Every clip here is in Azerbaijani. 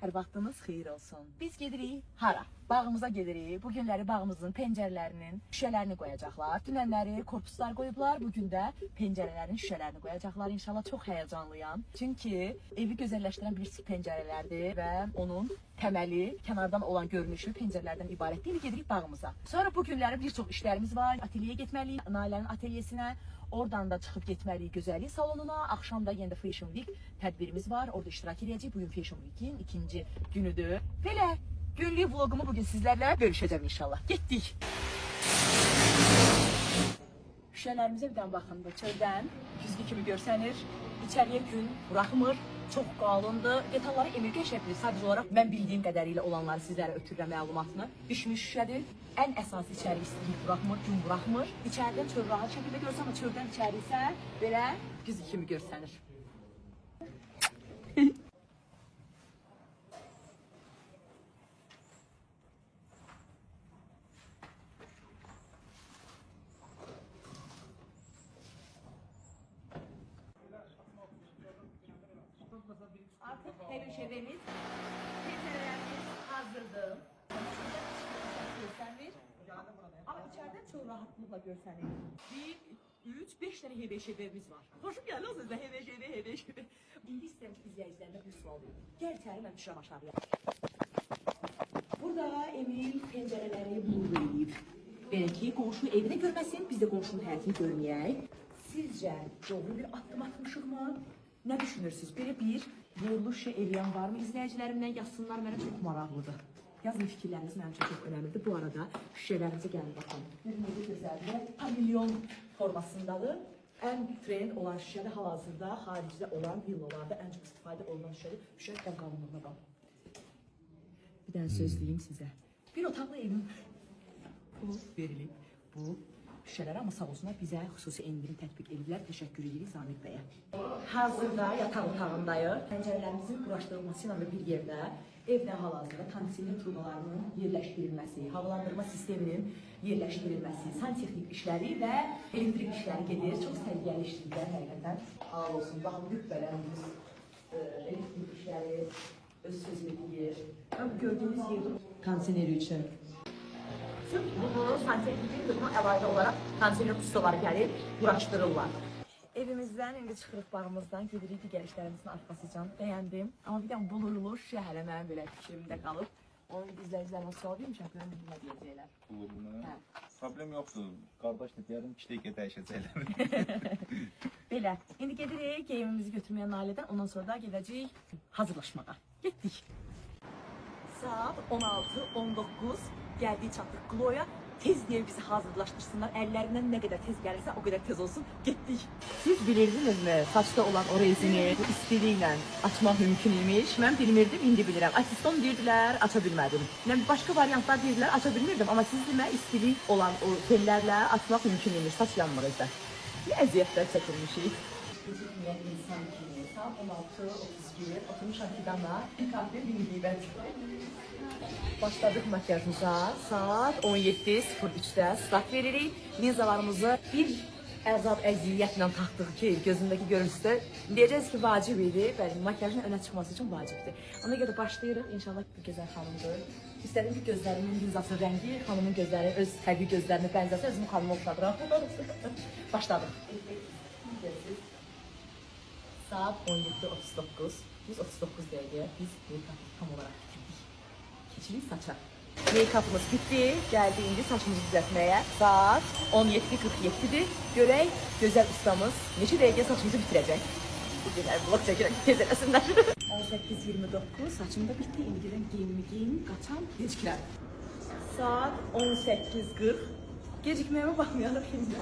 Hər vaxtınız xeyir olsun. Biz gedirik hara? Bağımıza gedirik. Bu günləri bağımızın pəncərələrinin şüşələrini qoyacaqlar. Dünənləri korpuslar qoyublar. Bugün də pəncərələrin şüşələrini qoyacaqlar. İnşallah çox həyəcanlıyam. Çünki evi gözəlləşdirən bir pəncərələrdir və onun təməli, kənardan olan görünüşü pəncərələrdən ibarətdir. İndi gedirik bağımıza. Sonra bu günləri bir çox işlərimiz var. Ateliyə getməliyik, Nailənin ateliyesinə. Oradan da çıxıb getməliyik gözəllik salonuna. Axşam da yenə də Fashion Week tədbirimiz var. Orada iştirak edəcəyik. Bugün Fashion Week'in ikinci günüdür. Belə günlük vlogumu bugün sizlərlə bölüşəcəm inşallah. Getdik. Şüşələrimizə bir dənə baxın. Çöldən güzgü kimi görsənir. İçəriyə gün buraxmır. Çox qalındır. Detalları Emir qəşəngdir. Sadəcə olaraq mən bildiyim qədərilə olanları sizlərə ötürürəm məlumatını. Düşmüş şüşədir. Ən əsası içəri istilik buraxmır, gün buraxmır. İçəridən çöl rahat şəkildə görsən, amma çöldən içəri isə belə güzgü kimi görsənir. Artıq hər şeyimiz, pəncərələrimiz hazırdır. Görsənir. Amma içəridən çox rahatlıqla görsənir. 1, 3, 5 dənə HVŞV-miz var. Xoşum gəldi o sözdə HVŞV. İndi istəyirəm ki, izləyicilərimə bir sual verim. Gəl içəri, mən düşürəm aşağıya. Burada Emil pəncərələri bulurlayıb. Belə ki, qonşunun evi də görməsin, biz də qonşunun həyətini görməyək. Sizcə doğru bir addım atmışıqmı? Nə düşünürsünüz? Belə bir yollu şey eləyən varmı? İzləyicilərimdən yazsınlar, mənə çox maraqlıdır. Yazın fikirləriniz mənim üçün çox önəmlidir. Bu arada şüşələrimizə gəlin baxın. Ürünədə gözəldir. Pamilyon formasındadır. Ən trend olan şüşədə hal-hazırda xaricdə olan villalarda ən çox istifadə olunan şüşədir. Şüşə qalınlığına bax. Bir dənə söz deyim sizə. Bir otaqlı evim pul verilib bu şüşələrə, amma sağ olsunlar bizə xüsusi endirim tətbiq ediblər. Təşəkkür edirik Zamir bəyə. Hazırda yataq otağındayıq. Pəncərələrimizin quraşdırılması ilə bir yerdə evdə hal-hazırda kondisioner trubalarının yerləşdirilməsi, havalandırma sisteminin yerləşdirilməsi, santexnik işləri və elektrik işləri gedir. Çox səliqəli işlərdir həqiqətən. Halal olsun. Baxın, lütfələnimiz elektrik işləri öz sözünü deyir. Gördüyünüz yer kondisioneri üçün. Bunu santexnik buna əlavə olaraq kondisioner ustaları gəlib quraşdırırlar. Evimizdən indi çıxırıq bağımızdan, gedirik digər işlərimizin arxasıcan. Bəyəndim. Amma bir dənə bulurlu şüşə hələ mənim belə fikrimdə qalıb. Onu izləyicilərimə sual vermişəm, görəm nə deyəcəklər. Bulurlu? Problem yoxdur. Qardaş da deyərim 2 dəqiqə dəyişəcəklər. Belə, indi gedirik geyimimizi götürməyə Nailədən, ondan sonra da gedəcəyik hazırlaşmağa. Getdik. Saat 16-19 gəldik çatdıq Gloya. Tez diye bizi hazırlaştırsınlar. Ellerinden ne kadar tez gelirse o kadar tez olsun. Gittik. Siz bilirdiniz mi? Saçta olan o rezini bu istiliyle açmak mümkünmüş. Ben bilmirdim, indi bilirəm. Asistan deyirdiler, aça bilmədim. Yani başka varyantlar deyirdiler, aça bilmirdim. Ama siz demə istilik olan o tellerle açmak mümkünmüş. Saç yanmır özdə. Ne əziyyətlər çəkilmişik. Gecikmeyen insan kimi. Saat 16:31 oturmuşam fidana. Kahve bir qeybət. Başladık makyajımıza. Saat 17:03'də start veririk. Linzalarımızı bir əzab əziyyətlə taxdıq ki, gözündəki görüntüsü deyəcəyiz ki, vacib idi. Bəli, makyajın önə çıxması üçün vacibdir. Ona görə başlayırıq. İnşallah bir gözəl xanımdır. İstədim ki, gözlərimin linzası rəngi, xanımın gözləri öz təbii gözlərinə bənzəsə, özümü xanıma oxşadıram. Başladıq. Saat 17:39. 139 dəqiqə biz make-up tam olaraq bitirdik. Keçirik saça. Make-up'ımız bitti. Gəldi indi saçımızı düzəltməyə. Saat 17:47'dir. Görək gözəl ustamız neçə dəqiqə saçımızı bitirəcək. Bu günlər vlog çəkirəm, tez eləsinlər. 18:29 saçım da bitti. İndi gedən geyinimi qaçam, gecikirəm. Saat 18:40. Gecikməyimə baxmayaraq indi.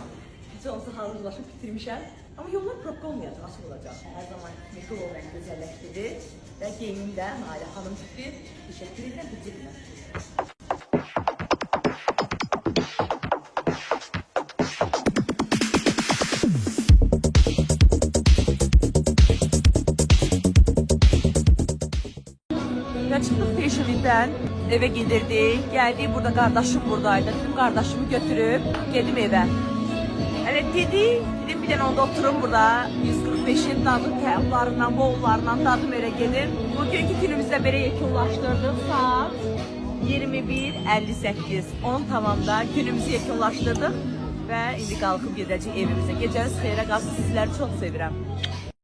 Heç olsa hazırlaşıb bitirmişəm. Amma yollar probka olmayacaq, açıq olacaq. Hər zaman mikro olaraq gözəlləşdirir və geyimim də Nailə xanım bitir. Təşəkkür edirəm, bitirəm. Və çıxdıq Fashion Week'dən evə gedirdik. Gəldik, burada qardaşım buradaydı. Dedim, qardaşımı götürüb gedim evə. Evet dedim bir dənə onda oturum burada 145 5-in dadı təamlarından, bollarından dadım elə gedir. Bugünkü günümüzdə belə yekunlaşdırdıq. Saat 21:58. 10 tamamda günümüzü yekunlaşdırdıq və indi qalxıb gedəcəyik evimizə. Gecəniz xeyrə qalsın. Sizləri çox sevirəm.